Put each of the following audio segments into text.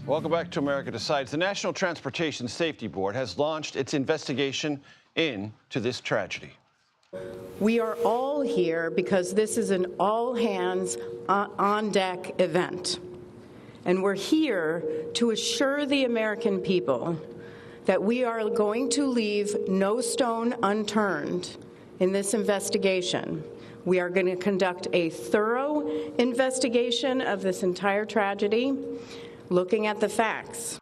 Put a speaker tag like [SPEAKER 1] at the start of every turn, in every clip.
[SPEAKER 1] Welcome back to America Decides. The National Transportation Safety Board has launched its investigation into this tragedy.
[SPEAKER 2] We are all here because this is an all-hands on-deck event. And we're here to assure the American people that we are going to leave no stone unturned in this investigation. We are going to conduct a thorough investigation of this entire tragedy, looking at the facts.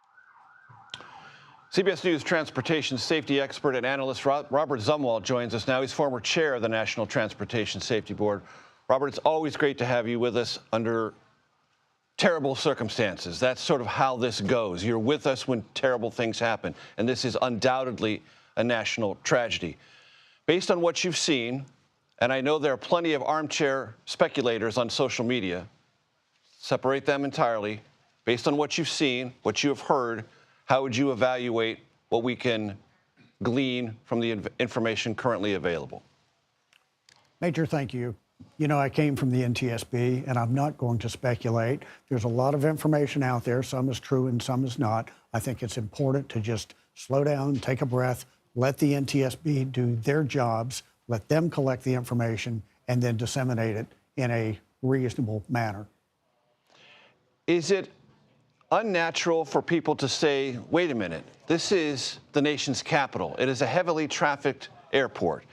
[SPEAKER 1] CBS News transportation safety expert and analyst Robert Sumwalt joins us now. He's former chair of the National Transportation Safety Board. Robert, it's always great to have you with us under terrible circumstances. That's sort of how this goes. You're with us when terrible things happen, and this is undoubtedly a national tragedy. Based on what you've seen, and I know there are plenty of armchair speculators on social media, separate them entirely. Based on what you've seen, what you have heard, how would you evaluate what we can glean from the information currently available?
[SPEAKER 3] Major, thank you. You know, I came from the NTSB, and I'm not going to speculate. There's a lot of information out there. Some is true and some is not. I think it's important to just slow down, take a breath, let the NTSB do their jobs, let them collect the information, and then disseminate it in a reasonable manner.
[SPEAKER 1] Is it unnatural for people to say, wait a minute, this is the nation's capital. It is a heavily trafficked airport.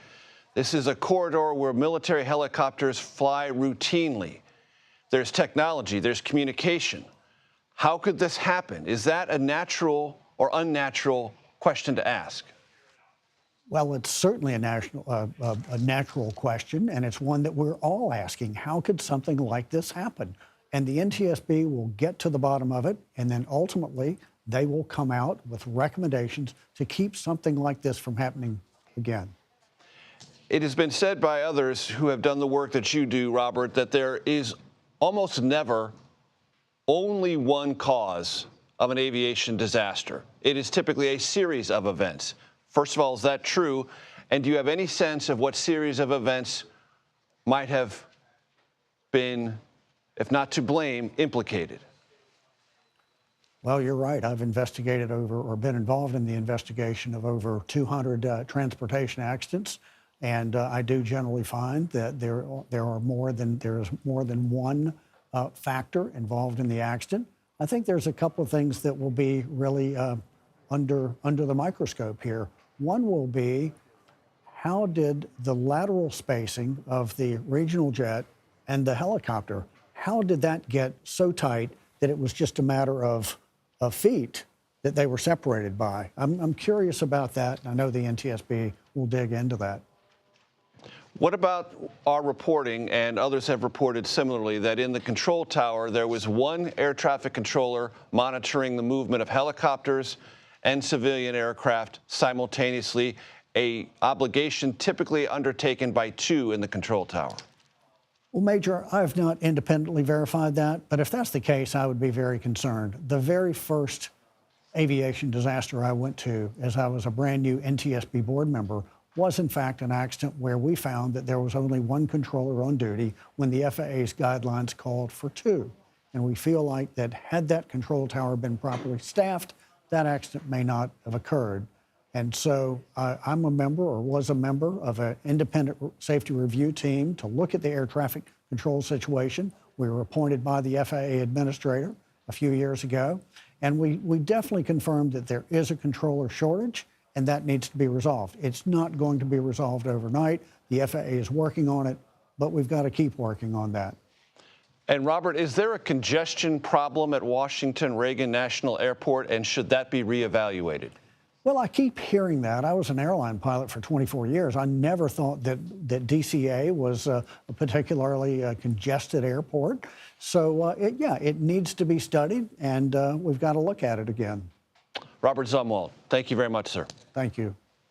[SPEAKER 1] This is a corridor where military helicopters fly routinely. There's technology, there's communication. How could this happen? Is that a natural or unnatural question to ask?
[SPEAKER 3] Well, it's certainly a natural question, and it's one that we're all asking. How could something like this happen? And the NTSB will get to the bottom of it, and then ultimately they will come out with recommendations to keep something like this from happening again.
[SPEAKER 1] It has been said by others who have done the work that you do, Robert, that there is almost never only one cause of an aviation disaster. It is typically a series of events. First of all, is that true? And do you have any sense of what series of events might have been, if not to blame, implicated?
[SPEAKER 3] Well, you're right. I've investigated or been involved in the investigation of over 200 transportation accidents, and I do generally find that there is more than one factor involved in the accident. I think there's a couple of things that will be really under the microscope here. One will be, how did the lateral spacing of the regional jet and the helicopter, how did that get so tight that it was just a matter of feet that they were separated by? I'm curious about that, and I know the NTSB will dig into that.
[SPEAKER 1] What about our reporting, and others have reported similarly, that in the control tower there was one air traffic controller monitoring the movement of helicopters and civilian aircraft simultaneously, an obligation typically undertaken by two in the control tower?
[SPEAKER 3] Well, Major, I've not independently verified that, but if that's the case, I would be very concerned. The very first aviation disaster I went to as I was a brand new NTSB board member was in fact an accident where we found that there was only one controller on duty when the FAA's guidelines called for two. And we feel like that had that control tower been properly staffed, that accident may not have occurred. And so I'm a member, or was a member, of an independent safety review team to look at the air traffic control situation. We were appointed by the FAA administrator a few years ago, and we definitely confirmed that there is a controller shortage, and that needs to be resolved. It's not going to be resolved overnight. The FAA is working on it, but we've got to keep working on that.
[SPEAKER 1] And Robert, is there a congestion problem at Washington Reagan National Airport, and should that be reevaluated?
[SPEAKER 3] Well, I keep hearing that. I was an airline pilot for 24 years. I never thought that DCA was a particularly congested airport. So, it needs to be studied, and we've got to look at it again.
[SPEAKER 1] Robert Sumwalt, thank you very much, sir.
[SPEAKER 3] Thank you.